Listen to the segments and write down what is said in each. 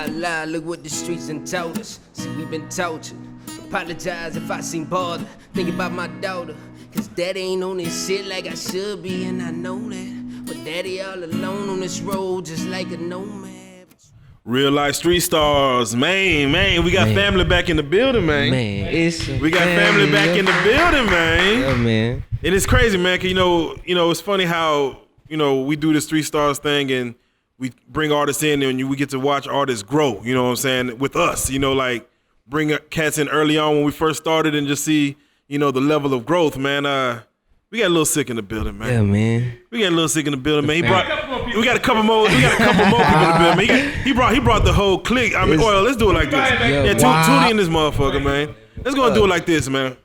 la, look what the streets done told us. See, we been tortured. Apologize if I seem bothered. Thinking about my daughter. Cause daddy ain't on this shit like I should be, and I know that. But daddy all alone on this road just like a nomad. Real life street stars, man. We got family back in the building, man. We got family back in the building, man. Yeah, man. And it's crazy, man. Cause you know, it's funny how we do this 3 stars thing and we bring artists in and we get to watch artists grow. You know what I'm saying? With us, like bring cats in early on when we first started and just see the level of growth, man. We got Lil Sick in the building, man. Yeah, man. We got Lil Sick in the building, man. We got a couple more people in the building, man. He brought the whole clique. I mean, let's do it like this. Tune in this motherfucker, man. Let's go and do it like this, man.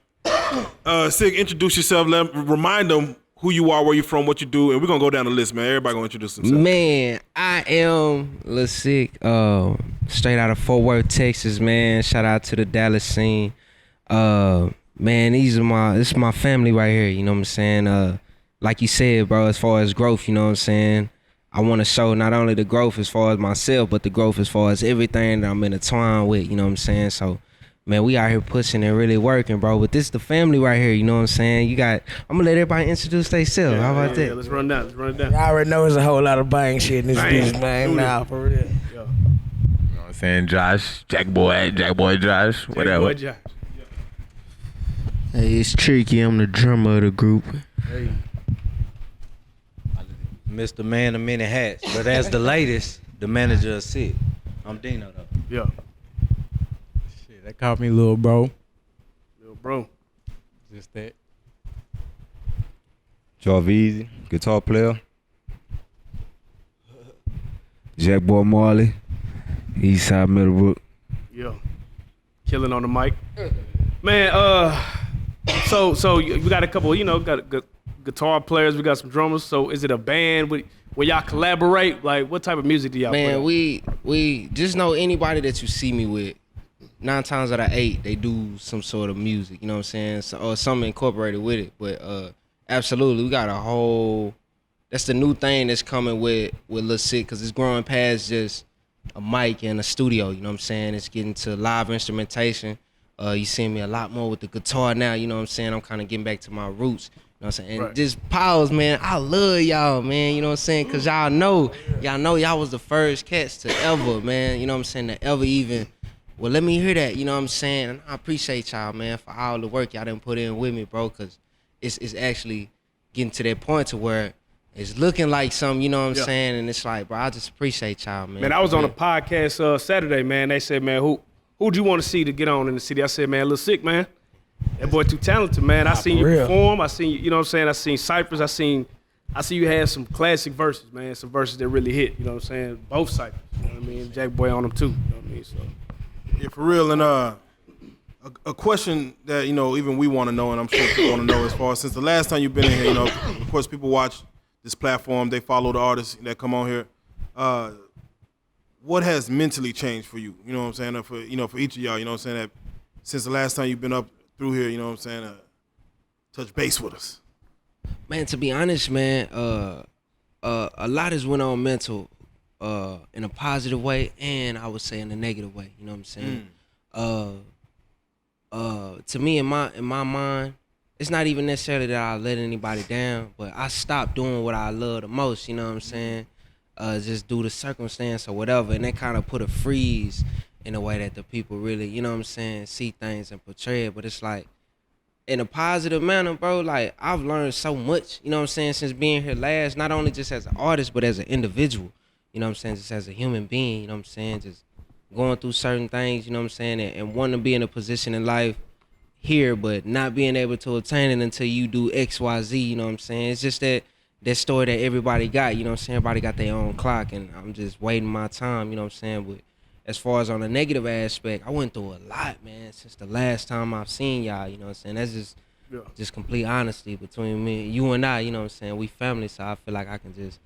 Sick, introduce yourself. Remind them who you are, where you from, what you do, and we're gonna go down the list, man. Everybody gonna introduce themselves. Man, I am Lil Sick, straight out of Fort Worth, Texas, man. Shout out to the Dallas scene. Man, this is my family right here, you know what I'm saying? Like you said, bro, as far as growth, you know what I'm saying? I want to show not only the growth as far as myself, but the growth as far as everything that I'm intertwined with, you know what I'm saying? So, man, we out here pushing and really working, bro. But this is the family right here, you know what I'm saying? I'm going to let everybody introduce themselves. How about that? Yeah, let's run down. I already know there's a whole lot of bang shit in this bitch, man. Nah, for real. Yo. You know what I'm saying? Josh, Jack Boy Josh, whatever. Josh. Hey, it's Tricky. I'm the drummer of the group. Hey. Mr. Man of Many Hats, but as the latest, the manager of Sick. I'm Dino though. Yeah. Shit, they called me Lil Bro. Lil Bro. Just that. Jarveezy, guitar player. Jack Boy Marley, Eastside Middlebrook. Yeah. Killing on the mic. Man, so we got a couple, got guitar players, we got some drummers. So is it a band where y'all collaborate? Like, what type of music do y'all play? Man, we just know anybody that you see me with, 9 times out of 8, they do some sort of music, you know what I'm saying? So, or something incorporated with it. But absolutely, we got a whole, that's the new thing that's coming with Lil Sick, because it's growing past just a mic and a studio, you know what I'm saying? It's getting to live instrumentation. You see me a lot more with the guitar now, you know what I'm saying? I'm kind of getting back to my roots, you know what I'm saying? And just Pause, man, I love y'all, man, you know what I'm saying? Because y'all know y'all was the first cats to ever, man, you know what I'm saying, to ever even, well, let me hear that, you know what I'm saying? And I appreciate y'all, man, for all the work y'all done put in with me, bro, because it's actually getting to that point to where it's looking like something, you know what I'm saying? And it's like, bro, I just appreciate y'all, man. Man, I was on a podcast Saturday, man. They said, man, who'd you want to see to get on in the city? I said, man, Lil Sick, man. That boy too talented, man. I seen you perform. I seen you know what I'm saying? I seen ciphers. I seen you had some classic verses, man. Some verses that really hit, you know what I'm saying? Both ciphers, you know what I mean? Jack Boy on them too, you know what I mean? So. Yeah, for real. And a question that, even we want to know, and I'm sure people want to know as far as since the last time you've been in here, of course, people watch this platform. They follow the artists that come on here. What has mentally changed for you? You know what I'm saying? For each of y'all, you know what I'm saying? That since the last time you've been up through here, you know what I'm saying? Touch base with us. Man, to be honest, man, a lot has went on mental in a positive way, and I would say in a negative way. You know what I'm saying? To me, in my mind, it's not even necessarily that I let anybody down, but I stopped doing what I love the most. You know what I'm saying? Just due to circumstance or whatever, and that kind of put a freeze in a way that the people really, you know what I'm saying, see things and portray it. But it's like, in a positive manner, bro, like, I've learned so much, you know what I'm saying, since being here last, not only just as an artist, but as an individual, you know what I'm saying, just as a human being, you know what I'm saying, just going through certain things, you know what I'm saying, and wanting to be in a position in life here, but not being able to attain it until you do X, Y, Z, you know what I'm saying. It's just that story that everybody got, you know what I'm saying, everybody got their own clock, and I'm just waiting my time, you know what I'm saying. But as far as on the negative aspect, I went through a lot, man, since the last time I've seen y'all, you know what I'm saying. That's just complete honesty between me, you and I, you know what I'm saying. We family, so I feel like I can just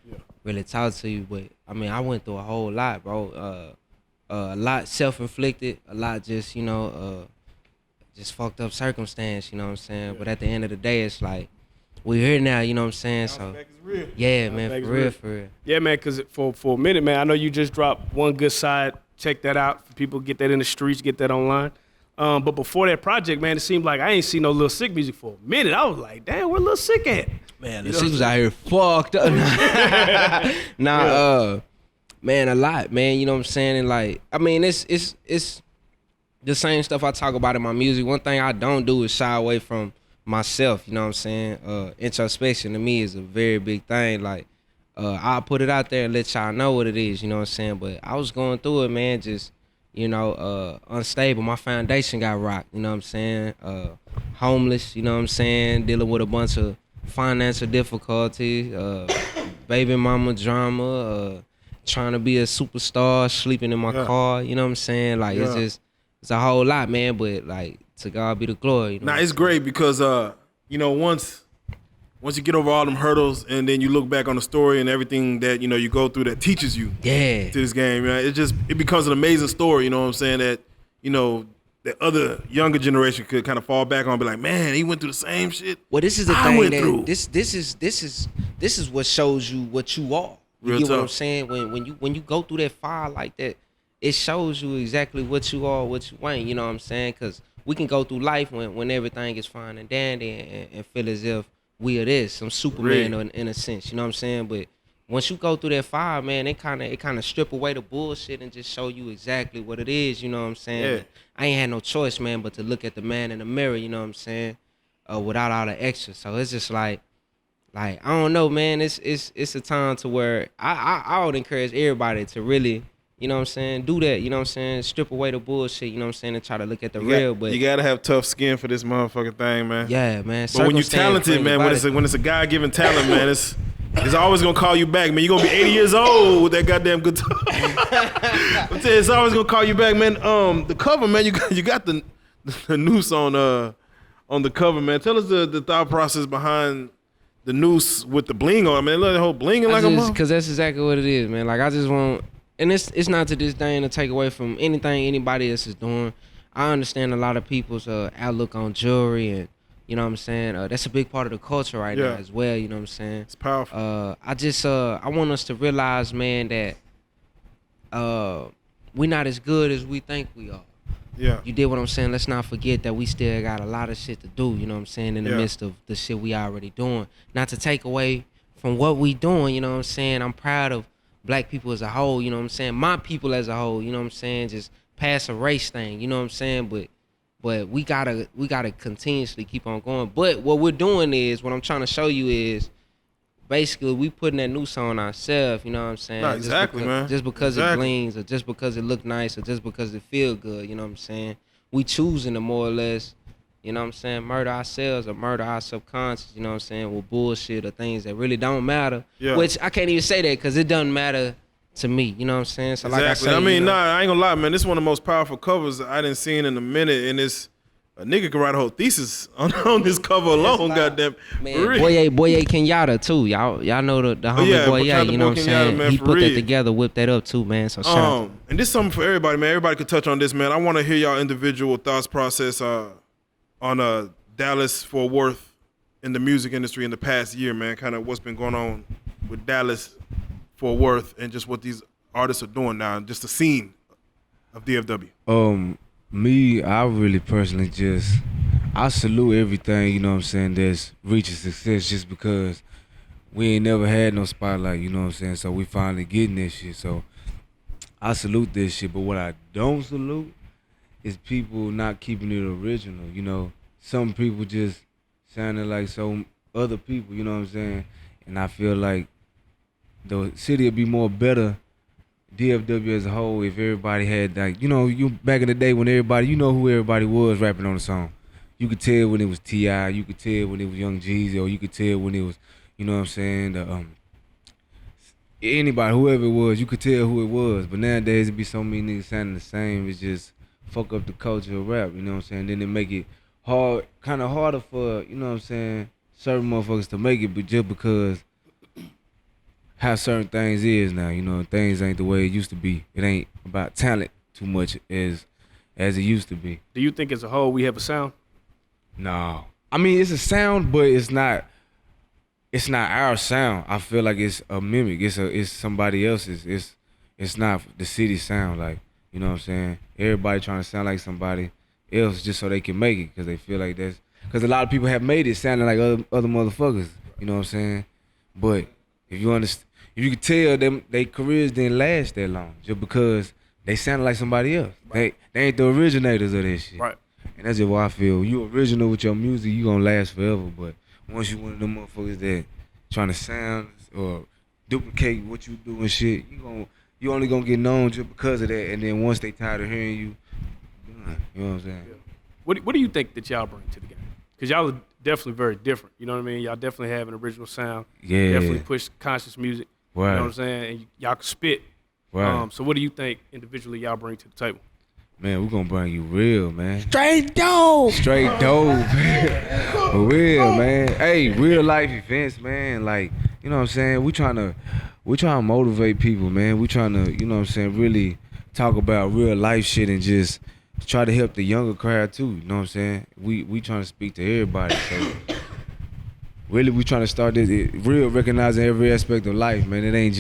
really talk to you. But I mean, I went through a whole lot, bro. A lot self-inflicted, a lot just, just fucked up circumstance, you know what I'm saying. But at the end of the day, it's like, we're here now, you know what I'm saying. So yeah, man, for real. Yeah, man, because for a minute, man, I know you just dropped one good side check that out. People get that in the streets, get that online. But before that project, man, it seemed like I ain't seen no Lil Sick music for a minute. I was like, damn, where Lil Sick at? Man, Lil Sick was out here fucked up. Man, a lot, man. You know what I'm saying? And like, I mean, it's the same stuff I talk about in my music. One thing I don't do is shy away from myself. You know what I'm saying? Introspection to me is a very big thing. Like, I'll put it out there and let y'all know what it is. You know what I'm saying? But I was going through it, man. Just unstable. My foundation got rocked. You know what I'm saying? Homeless. You know what I'm saying? Dealing with a bunch of financial difficulties. Baby mama drama. Trying to be a superstar, sleeping in my car, you know what I'm saying? Like, it's a whole lot, man, but like, to God be the glory. You know it's great because, once you get over all them hurdles and then you look back on the story and everything that, you go through that teaches you to this game, it becomes an amazing story, you know what I'm saying, that, the other younger generation could kind of fall back on and be like, man, he went through the same shit. Well, this is the thing that this is what shows you what you are. You get what I'm saying? When you go through that fire like that, it shows you exactly what you are, what you ain't. You know what I'm saying? Because we can go through life when everything is fine and dandy and feel as if we are this, some Superman in a sense. You know what I'm saying? But once you go through that fire, man, it kind of strip away the bullshit and just show you exactly what it is. You know what I'm saying? Yeah. I ain't had no choice, man, but to look at the man in the mirror. You know what I'm saying? Without all the extra. So it's just like I don't know, man. It's a time to where I would encourage everybody to really, you know what I'm saying, do that. You know what I'm saying, strip away the bullshit. You know what I'm saying, and try to look at the real. But you gotta have tough skin for this motherfucking thing, man. Yeah, man. But when you're talented, man, when it's a God-given talent, man, it's always gonna call you back, man. You're gonna be 80 years old with that goddamn guitar. I'm telling you, it's always gonna call you back, man. The cover, man, you got the noose on the cover, man. Tell us the thought process behind the noose with the bling on. I mean, look, the whole blinging like a mother. Because that's exactly what it is, man. Like, I just want, and it's not to disdain or take away from anything anybody else is doing. I understand a lot of people's outlook on jewelry, and you know what I'm saying. That's a big part of the culture right now as well. You know what I'm saying. It's powerful. I want us to realize, man, that we're not as good as we think we are. Yeah. You did what I'm saying. Let's not forget that we still got a lot of shit to do, you know what I'm saying, in the midst of the shit we already doing. Not to take away from what we doing, you know what I'm saying. I'm proud of black people as a whole, you know what I'm saying. My people as a whole, you know what I'm saying. Just past a race thing, you know what I'm saying. But we gotta continuously keep on going. But what we're doing is, what I'm trying to show you is, basically, we putting that noose on ourselves, you know what I'm saying? No, exactly, man. Just because it blings, or just because it look nice, or just because it feel good, you know what I'm saying? We choosing to more or less, you know what I'm saying, murder ourselves or murder our subconscious, you know what I'm saying, with bullshit or things that really don't matter. Yeah. Which I can't even say that because it doesn't matter to me, you know what I'm saying? So exactly. Like I say, I mean, I ain't gonna lie, man. This is one of the most powerful covers I done seen in a minute, and it's a nigga can write a whole thesis on this cover alone, goddamn. Man, Boye Kenyatta too. Y'all know the homie Boye, you know what I'm saying? Man, he put that together, whipped that up too, man. So shout out. And this is something for everybody, man. Everybody could touch on this, man. I want to hear y'all individual thoughts process on Dallas Fort Worth in the music industry in the past year, man. Kind of what's been going on with Dallas Fort Worth and just what these artists are doing now, and just the scene of DFW. Me, I really personally I salute everything, you know what I'm saying, that's reaching success, just because we ain't never had no spotlight, you know what I'm saying, so we finally getting this shit. So I salute this shit, but what I don't salute is people not keeping it original, you know. Some people just sounding like some other people, you know what I'm saying, and I feel like the city would be more better, DFW as a whole, if everybody had, like, you know, you back in the day when everybody, you know who everybody was rapping on the song. You could tell when it was T.I., you could tell when it was Young Jeezy, or you could tell when it was, you know what I'm saying, anybody, whoever it was, you could tell who it was. But nowadays it be so many niggas sounding the same, it's just fuck up the culture of rap, you know what I'm saying? Then it make it hard, kind of harder for, you know what I'm saying, certain motherfuckers to make it, but just because how certain things is now, you know, things ain't the way it used to be. It ain't about talent too much as it used to be. Do you think as a whole we have a sound? No. I mean, it's a sound, but it's not our sound. I feel like it's a mimic. It's somebody else's. It's not the city sound. Like, You know what I'm saying? Everybody trying to sound like somebody else just so they can make it because they feel like that's because a lot of people have made it sounding like other motherfuckers. You know what I'm saying? But if you understand, if you can tell them their careers didn't last that long just because they sounded like somebody else. Right. They ain't the originators of that shit. Right. And that's just why I feel you original with your music, you gonna last forever. But once you one of them motherfuckers that trying to sound or duplicate what you do and shit, you only gonna get known just because of that. And then once they tired of hearing you, you know what I'm saying? Yeah. What do you think that y'all bring to the game? Because y'all are definitely very different. You know what I mean? Y'all definitely have an original sound. Yeah. Definitely push conscious music. Right. You know what I'm saying? And y'all can spit. Right. So what do you think individually y'all bring to the table? Man, we're gonna bring you real, man. Straight dope. Straight dope. For real, man. Hey, real life events, man. Like, you know what I'm saying? We trying to motivate people, man. We trying to, you know what I'm saying, really talk about real life shit and just try to help the younger crowd too. You know what I'm saying? We trying to speak to everybody. So really, we trying to start this real recognizing every aspect of life, man. It ain't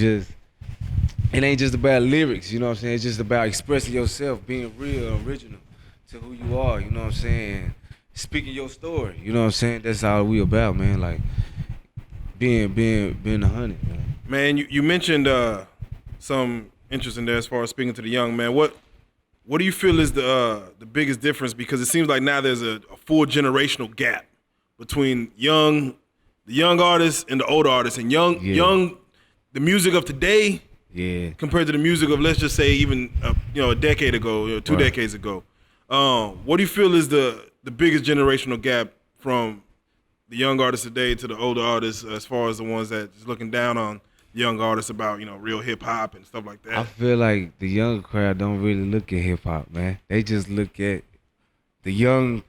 just about lyrics, you know what I'm saying? It's just about expressing yourself, being real, original to who you are, you know what I'm saying? Speaking your story, you know what I'm saying? That's all we about, man. Like being 100, man. Man, you mentioned some interest in there as far as speaking to the young man. What do you feel is the biggest difference? Because it seems like now there's a full generational gap between the young artists and the old artists, and the music of today. Yeah. Compared to the music of, let's just say, even a decade ago, 2 decades ago. What do you feel is the biggest generational gap from the young artists today to the older artists, as far as the ones that just looking down on young artists about real hip hop and stuff like that? I feel like the younger crowd don't really look at hip hop, man. They just look at the young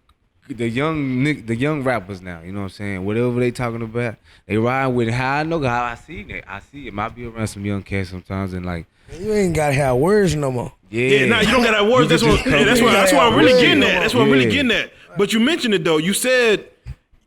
rappers now, you know what I'm saying? Whatever they talking about, they ride with it. How I see it. I see it. Might be around some young cats sometimes and like You ain't gotta have words no more. Yeah, nah, you don't gotta have words. That's what I'm really getting at. That's what I'm really getting at. But you mentioned it though. You said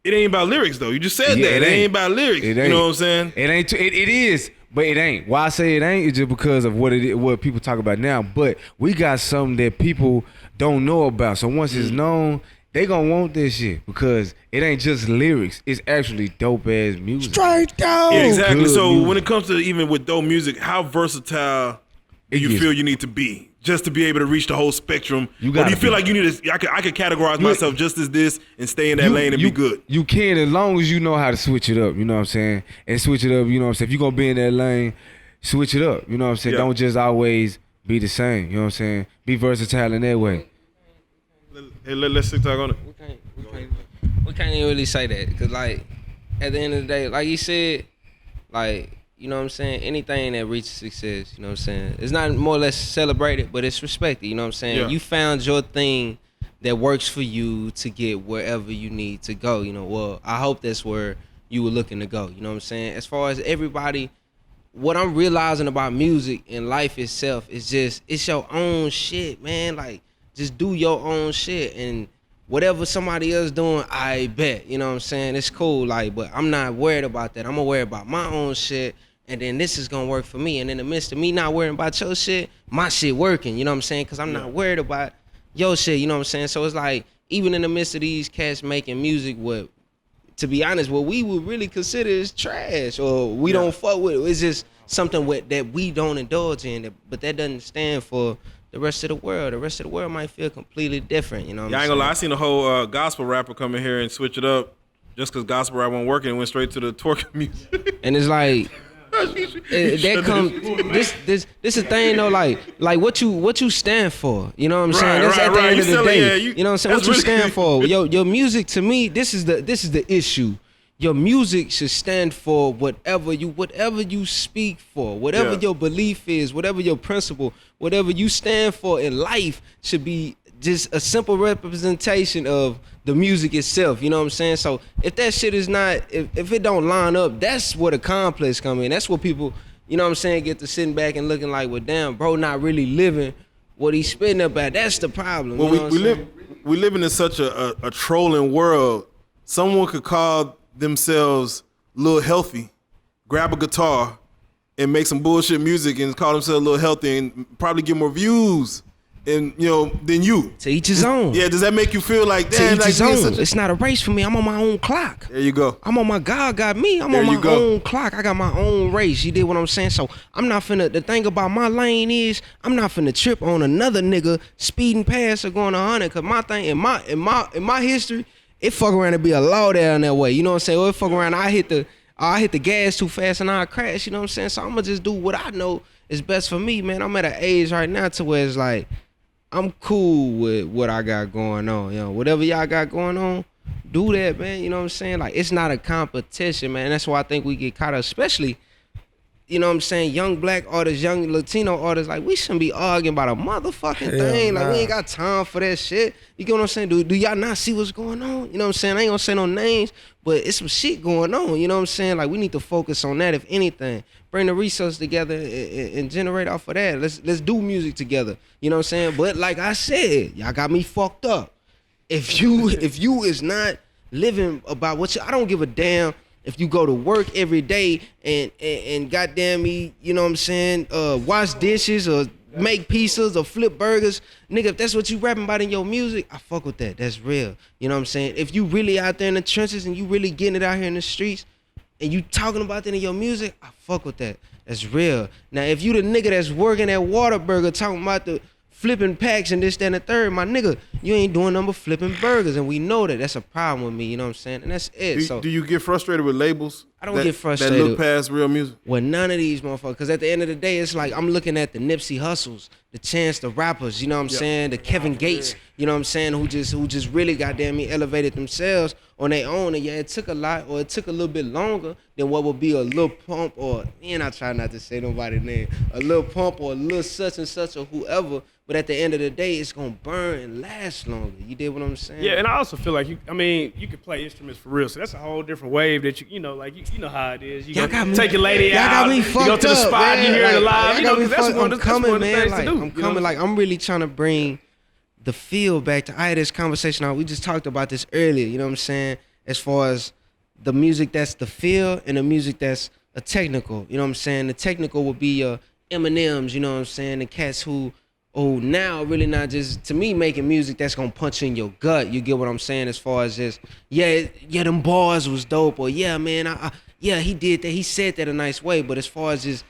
it ain't about lyrics though. You just said that. It ain't about lyrics. You know what I'm saying? It ain't it is, but it ain't. Why I say it ain't is just because of what people talk about now. But we got something that people don't know about. So once it's known, they gonna want this shit because it ain't just lyrics. It's actually dope ass music. Straight dope. Yeah, exactly. Good So music. when it comes to even with dope music, how versatile do you feel you need to be just to be able to reach the whole spectrum? Or do you feel like you need to? I could categorize myself just as this and stay in that lane and be good. You can as long as you know how to switch it up. You know what I'm saying? And switch it up. You know what I'm saying? If you gonna be in that lane, switch it up. You know what I'm saying? Yeah. Don't just always be the same. You know what I'm saying? Be versatile in that way. Hey, let's talk on it. We can't even really say that because, like, at the end of the day, like you said, like, you know what I'm saying, anything that reaches success, you know what I'm saying, it's not more or less celebrated, but it's respected, you know what I'm saying? Yeah. You found your thing that works for you to get wherever you need to go, you know. Well, I hope that's where you were looking to go, you know what I'm saying? As far as everybody, what I'm realizing about music and life itself is just, it's your own shit, man. Like, just do your own shit, and whatever somebody else doing, I bet, you know what I'm saying? It's cool, like, but I'm not worried about that. I'm gonna worry about my own shit, and then this is gonna work for me. And in the midst of me not worrying about your shit, my shit working, you know what I'm saying? Because I'm not worried about your shit, you know what I'm saying? So it's like, even in the midst of these cats making music, what, to be honest, what we would really consider is trash, or we don't fuck with it. It's just something that we don't indulge in, but that doesn't stand for the rest of the world. The rest of the world might feel completely different, you know what Yeah, I I'm ain't saying? gonna lie. I seen a whole gospel rapper come in here and switch it up just because gospel rap won't work and went straight to the twerk music. And it's like, that come this is the thing though, like what you stand for, you know what I'm saying? That's at the end of the day. You know what I'm saying? What you stand for? Your music, to me, this is the issue. Your music should stand for whatever you speak for, whatever your belief is, whatever your principle, whatever you stand for in life should be just a simple representation of the music itself, you know what I'm saying? So if that shit is not, if it don't line up, that's where the complex come in. That's what people, you know what I'm saying, get to sitting back and looking like, well, damn, bro, not really living what he's spitting about. That's the problem. Well, you know we live in such a trolling world. Someone could call themselves Lil Healthy, grab a guitar, and make some bullshit music and call themselves Lil Healthy and probably get more views and than you. To each his own. Yeah, does that make you feel like To damn? each Like, his own. It's not a race for me. I'm on my own clock. There you go. I'm on my God got me. I'm on my own clock. I got my own race. You did what I'm saying? So I'm not finna. The thing about my lane is I'm not finna trip on another nigga speeding past or going 100. Cause my thing in my history, it fuck around to be a law down that way. You know what I'm saying? Or it fuck around. I hit the gas too fast and I crash. You know what I'm saying? So I'ma just do what I know is best for me, man. I'm at an age right now to where it's like I'm cool with what I got going on. Whatever y'all got going on, do that, man. You know what I'm saying? Like, it's not a competition, man. That's why I think we get caught up, especially, you know what I'm saying, young black artists, young Latino artists. Like, we shouldn't be arguing about a motherfucking thing. Like, we ain't got time for that shit. You get what I'm saying? Do y'all not see what's going on? You know what I'm saying? I ain't gonna say no names, but it's some shit going on. You know what I'm saying? Like, we need to focus on that, if anything. Bring the resources together and generate off of that. Let's do music together. You know what I'm saying? But like I said, y'all got me fucked up. If you is not living about what I don't give a damn if you go to work every day and goddamn me, you know what I'm saying, wash dishes or make pizzas or flip burgers. Nigga, if that's what you rapping about in your music, I fuck with that. That's real. You know what I'm saying? If you really out there in the trenches and you really getting it out here in the streets and you talking about that in your music, I fuck with that. That's real. Now, if you the nigga that's working at Whataburger talking about the flipping packs and this, that, and the third, my nigga, you ain't doing nothing but flipping burgers, and we know that. That's a problem with me, you know what I'm saying? And that's it. Do you get frustrated with labels? I don't get frustrated. That look past real music? With none of these motherfuckers. Because at the end of the day, it's like I'm looking at the Nipsey Hussles, the Chance the Rappers, you know what I'm saying? The Kevin Gates, you know what I'm saying? Who just really goddamn me elevated themselves on their own. And yeah, it took a lot, or it took a little bit longer than what would be a Lil Pump, or, and I try not to say nobody's name, a Lil Pump or a Lil such and such or whoever. But at the end of the day, it's gonna burn and last longer. You did what I'm saying? Yeah, and I also feel like you can play instruments for real. So that's a whole different wave that you know how it is. You take your lady out. Y'all got me fucked up. You go to the spot, man. you hear it live. You know, because that's one of the things like, to do. I'm coming. Like, I'm really trying to bring the feel back to. I had this conversation. We just talked about this earlier. You know what I'm saying? As far as the music that's the feel and the music that's a technical. You know what I'm saying? The technical would be Eminems. You know what I'm saying? The cats who. Oh, now really not just, to me, making music that's gonna punch you in your gut. You get what I'm saying? As far as just, yeah, them bars was dope, or yeah, man, yeah, he did that. He said that a nice way. But as far as just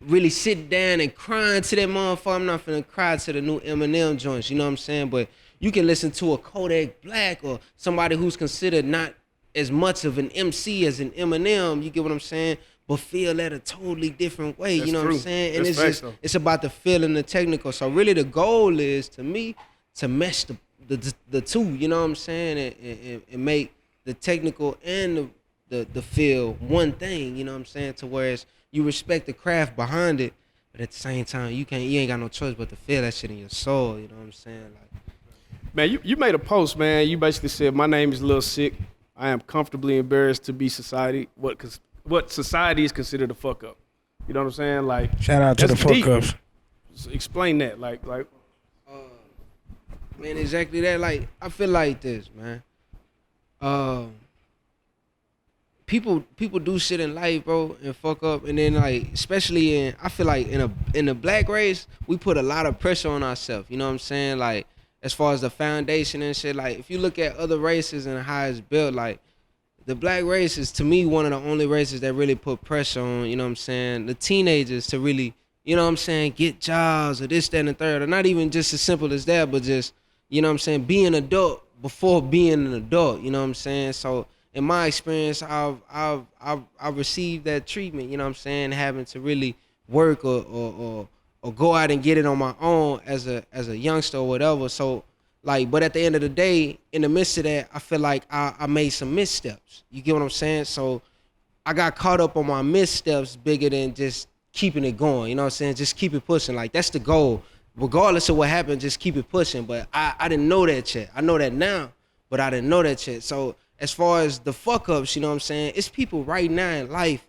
really sitting down and crying to that motherfucker, I'm not finna cry to the new Eminem joints. You know what I'm saying? But you can listen to a Kodak Black or somebody who's considered not as much of an MC as an Eminem. You get what I'm saying? But feel that a totally different way. That's you know true. what I'm saying? And That's it's just, it's about the feel and the technical. So really the goal is, to me, to mesh the two, you know what I'm saying? And make the technical and the feel one thing, you know what I'm saying? To whereas you respect the craft behind it, but at the same time, you ain't got no choice but to feel that shit in your soul, you know what I'm saying? Like, man, you made a post, man. You basically said, my name is Lil Sick. I am comfortably embarrassed to be what society is considered a fuck up. You know what I'm saying? Like, shout out to the fuck deep. ups. So explain that. Like, man, exactly that. Like, I feel like this, man. People do shit in life, bro, and fuck up, and then like, especially I feel like in the black race, we put a lot of pressure on ourselves. You know what I'm saying? Like, as far as the foundation and shit. Like, if you look at other races and how it's built, like, the black race is, to me, one of the only races that really put pressure on, you know what I'm saying, the teenagers to really, you know what I'm saying, get jobs or this, that, and the third. Or not even just as simple as that, but just, you know what I'm saying, be an adult before being an adult, you know what I'm saying? So in my experience, I've received that treatment, you know what I'm saying, having to really work or go out and get it on my own as a youngster or whatever. So, like, but at the end of the day, in the midst of that, I feel like I made some missteps. You get what I'm saying? So I got caught up on my missteps bigger than just keeping it going. You know what I'm saying? Just keep it pushing. Like, that's the goal. Regardless of what happened, just keep it pushing. But I didn't know that yet. I know that now, but I didn't know that yet. So as far as the fuck ups, you know what I'm saying? It's people right now in life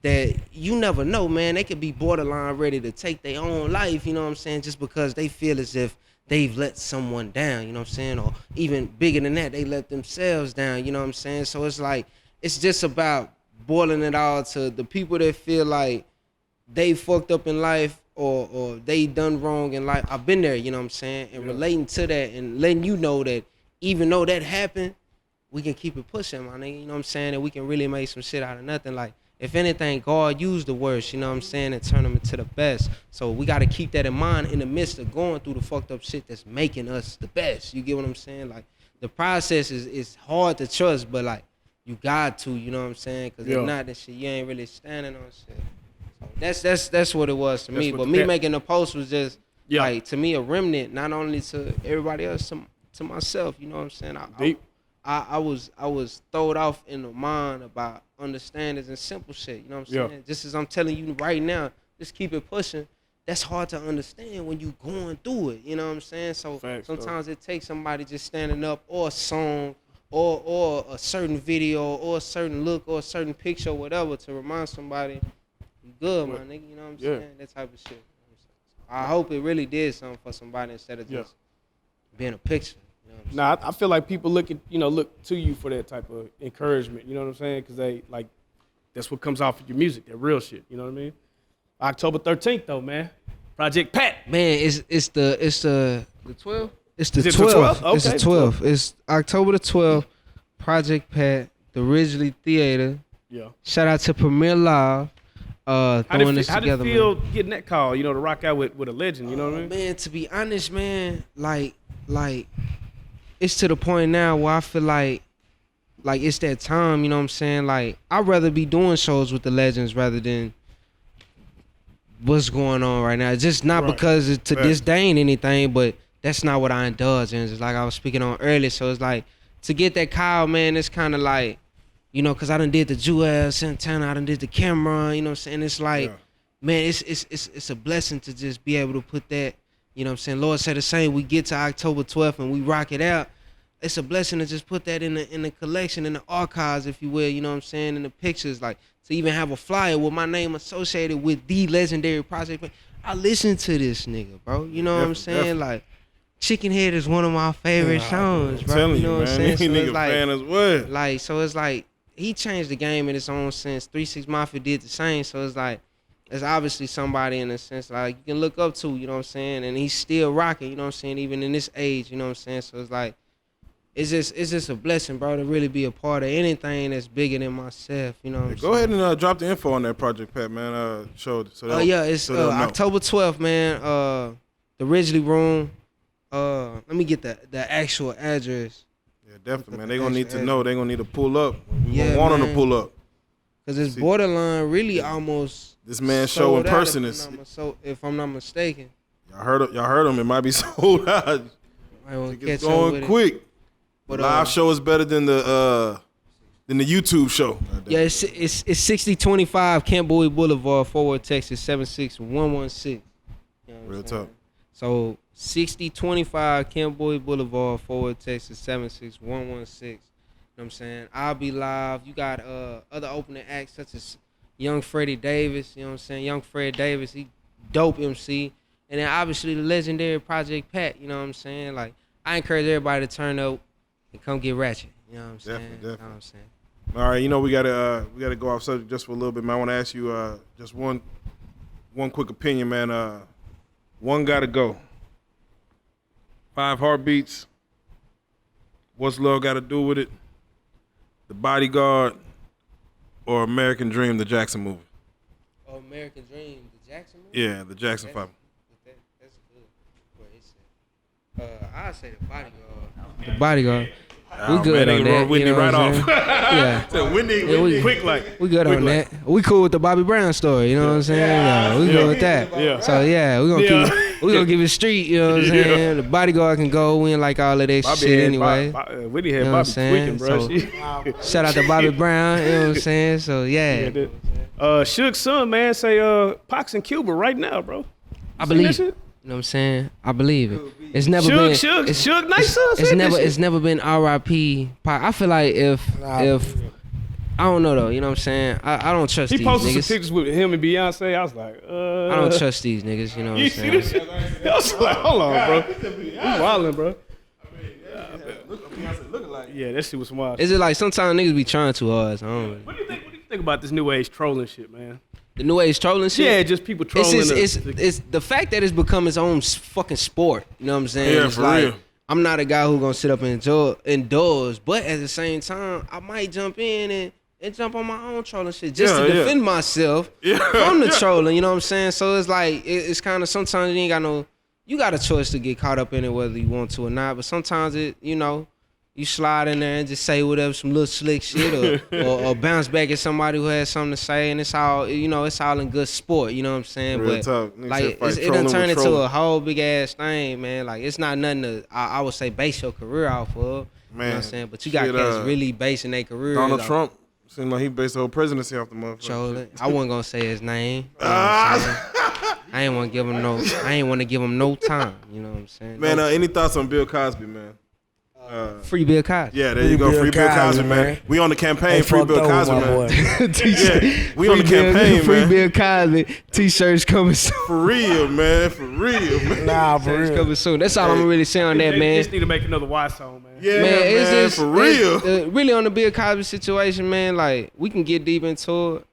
that you never know, man. They could be borderline ready to take their own life, you know what I'm saying? Just because they feel as if they've let someone down, you know what I'm saying? Or even bigger than that, they let themselves down, you know what I'm saying? So it's like, it's just about boiling it all to the people that feel like they fucked up in life or they done wrong in life. I've been there, you know what I'm saying? And relating to that and letting you know that even though that happened, we can keep it pushing, my nigga, you know what I'm saying? And we can really make some shit out of nothing. Like, if anything, God used the worst, you know what I'm saying, and turn them into the best. So we got to keep that in mind in the midst of going through the fucked up shit that's making us the best. You get what I'm saying? Like, the process is hard to trust, but, like, you got to, you know what I'm saying? Because if not, that shit, you ain't really standing on shit. So that's what it was to me. But me making the post was just, like, to me, a remnant, not only to everybody else, to myself, you know what I'm saying? I was thrown off in the mind about understandings and simple shit, you know what I'm saying? Just as I'm telling you right now, just keep it pushing. That's hard to understand when you going through it, you know what I'm saying? So sometimes it takes somebody just standing up, or a song, or a certain video, or a certain look, or a certain picture, or whatever, to remind somebody, you good, my nigga, you know what I'm saying? That type of shit. You know what I'm saying? I hope it really did something for somebody instead of just being a picture. Nah, I feel like people look to you for that type of encouragement. You know what I'm saying? Because they like, that's what comes off of your music, that real shit. You know what I mean? October 13th though, man. Project Pat. Man, it's the 12th. It's the 12th. Okay, it's the 12th. It's October the 12th. Project Pat, the Ridgely Theater. Yeah. Shout out to Premier Live. Throwing this together, how did it feel man. getting that call? You know, to rock out with a legend. You know what I mean? Man, to be honest, man, like. It's to the point now where I feel like it's that time, you know what I'm saying? Like, I'd rather be doing shows with the legends rather than what's going on right now. It's just not because it's to disdain anything, but that's not what I indulge in. It's like I was speaking on earlier. So it's like, to get that call, man, it's kind of like, you know, because I done did the Jewel Santana, I done did the Cameron, you know what I'm saying? It's like, man, it's a blessing to just be able to put that. You know what I'm saying? Lord said the same. We get to October 12th and we rock it out. It's a blessing to just put that in the collection, in the archives, if you will. You know what I'm saying? In the pictures, like to even have a flyer with my name associated with the legendary project. I listen to this nigga, bro. You know what I'm saying? Like, Chicken Head is one of my favorite songs, bro. Telling you know what I'm saying? So nigga like, fan as well. Like, so it's like he changed the game in its own sense. 3 6 Mafia did the same. So it's like, it's obviously somebody in a sense like you can look up to, you know what I'm saying? And he's still rocking, you know what I'm saying, even in this age, you know what I'm saying? So it's like, it's just a blessing, bro, to really be a part of anything that's bigger than myself, you know what I'm saying? Go ahead and drop the info on that Project Pat, man. It's October 12th, man. The Ridgely Room. Let me get the actual address. Yeah, definitely, man. They're going to need to know. They're going to need to pull up. We want them to pull up. Because it's borderline really almost. This man's show in person is. If I'm not mistaken. Y'all heard him. It might be sold out. It's going quick. But live show is better than the YouTube show. Yeah, it's 6025 Camp Bowie Boulevard, Fort Worth, Texas 76116. You know Real talk. So 6025 Camp Bowie Boulevard, Fort Worth, Texas 76116. You know what I'm saying? I'll be live. You got other opening acts such as Young Freddie Davis, you know what I'm saying? Young Fred Davis, he dope MC. And then obviously the legendary Project Pat, you know what I'm saying? Like, I encourage everybody to turn up and come get ratchet. You know what I'm saying? Definitely. You know what I'm saying? All right, you know we gotta go off subject just for a little bit, man. I want to ask you just one quick opinion, man. One gotta go. 5 Heartbeats. What's Love Got to Do with It? The Bodyguard, or American Dream, the Jackson movie? Oh, American Dream, the Jackson movie? Yeah, the Jackson 5. That's good. What he said. I say the Bodyguard. The Bodyguard. We good on that. Whitney right off. Yeah. So Whitney, quick like. We good on that. We cool with the Bobby Brown story. You know what I'm saying? Yeah, we good with that. Yeah. So yeah, we gonna keep it street. You know what I'm saying? The Bodyguard can go. We ain't like all of that shit anyway. Whitney had You know what I'm Bobby saying? tweaking, bro. Shout out to Bobby Brown. You know what I'm saying? So yeah. Suge's son, man, say Pox in Cuba right now, bro. I believe it. You know what I'm saying? I believe it. It's never been. Suge nice son. It's never been R.I.P. I feel like if I don't know though. You know what I'm saying? I don't trust these niggas. He posted some pictures with him and Beyonce. I was like, I don't trust these niggas. You know what I'm saying? You see this shit? I was like, hold on, bro. You wildin', bro. Yeah, that shit was wild. Is it like sometimes niggas be trying too hard? So I don't really. What do you think think about this new age trolling shit, man? The new age trolling shit. Yeah, just people trolling. It's the fact that it's become its own fucking sport. You know what I'm saying? Yeah, it's for like, real. I'm not a guy who gonna sit up and endorse, but at the same time, I might jump in and jump on my own trolling shit just to defend myself from the trolling. You know what I'm saying? So it's like it's kind of sometimes you got a choice to get caught up in it whether you want to or not. But sometimes you slide in there and just say whatever, some little slick shit, or bounce back at somebody who has something to say, and it's all it's all in good sport. You know what I'm saying? Real but talk. like it done turned into a whole big ass thing, man. Like it's not nothing to I would say base your career off of. Man, you know what I'm saying? But you got cats really basing their career. Donald Trump seemed like he based the whole presidency off the motherfucker. Trolling. I wasn't gonna say his name. You know I ain't want to give him no time. You know what I'm saying? Man, any thoughts on Bill Cosby, man? Free Bill Cosby. Yeah, there you go. Free Bill Cosby, man. We on the campaign. Free Bill Cosby, man. Yeah, we on the campaign, Free man. Bill Cosby. T-shirts coming soon. For real, man. For real, man. Nah, for T-shirts real. coming soon. That's all I'm gonna really say on that, They man. just need to make another Y song, man. Yeah, Man, it's man, just for real. really on the Bill Cosby situation, man. Like we can get deep into it,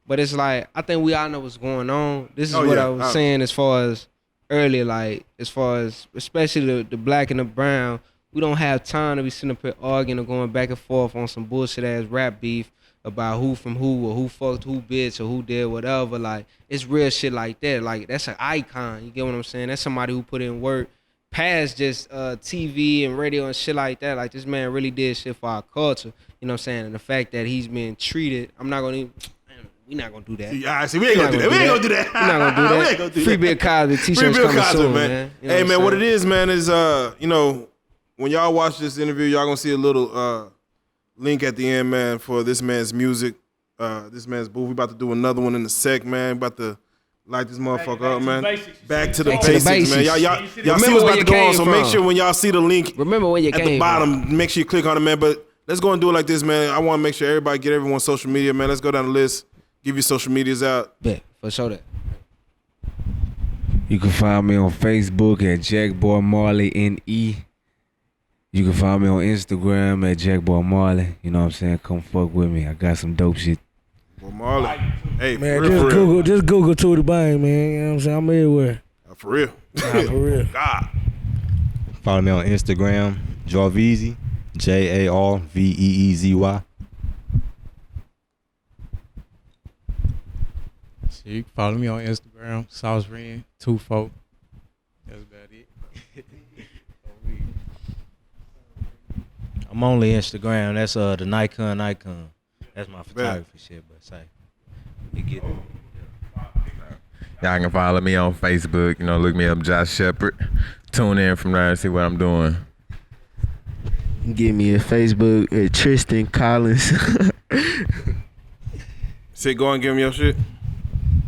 but it's like I think we all know what's going on. This is what I was saying as far as earlier, like as far as especially the black and the brown. We don't have time to be sitting up here arguing or going back and forth on some bullshit ass rap beef about who from who or who fucked who bitch or who did whatever. Like it's real shit like that. Like that's an icon. You get what I'm saying? That's somebody who put in work past just TV and radio and shit like that. Like this man really did shit for our culture. You know what I'm saying? And the fact that he's been treated, we're not gonna do that. Yeah, see, we ain't gonna do that. We ain't gonna do that. We're not gonna do that. We ain't gonna do Free that. Bill Cosby T-shirts coming soon, man. You know Hey, man, what I'm it is, man, is when y'all watch this interview, y'all gonna see a little link at the end, man, for this man's music, this man's booth. We about to do another one in the sec, man. About to light this motherfucker up, man. Back to the basics, man. Y'all see what's about to go on, so make sure when y'all see the link remember when you at the bottom, make sure you click on it, man. But let's go and do it like this, man. I want to make sure everybody get everyone's social media, man. Let's go down the list. Give your social medias out. Bet, for sure that. You can find me on Facebook at Jackboy Marley NE. You can find me on Instagram at Jackboy Marley. You know what I'm saying? Come fuck with me. I got some dope shit. Boy, Marley. Hey, Man, for real. just Google To The Bang, man. You know what I'm saying? I'm everywhere. For real. Nah, for real. God. Follow me on Instagram, Jarveezy, JARVEEZY. So you can follow me on Instagram, SauceRen24. That's about it. I'm only Instagram. That's the Nikon. That's my photography shit. But say, you get it. Y'all can follow me on Facebook. Look me up, Josh Shepard. Tune in from there and see what I'm doing. Give me a Facebook at Tristan Collins. Sick, go and give me your shit.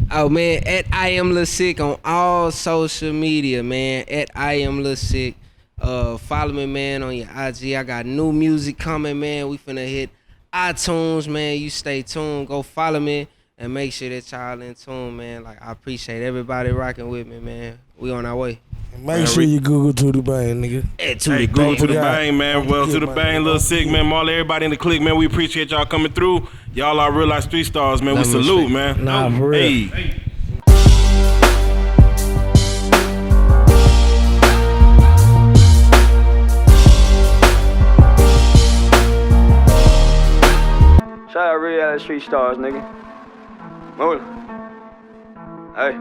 Oh man, at I am Lil Sick on all social media, man. At I am Lil Sick. Follow me, man, on your IG. I got new music coming, man. We finna hit iTunes, man. You stay tuned. Go follow me and make sure that y'all in tune, man. Like I appreciate everybody rocking with me, man. We on our way. Make sure you Google To The Bang, nigga. Hey, Google To The Bang, man. Well, To The Bang, Lil Sick, man. Marley, everybody in the clique, man. We appreciate y'all coming through. Y'all are real life street stars, man. We salute, man. Nah, for real. Hey. Shout out Reallyfe street stars, nigga. Move it. Hey.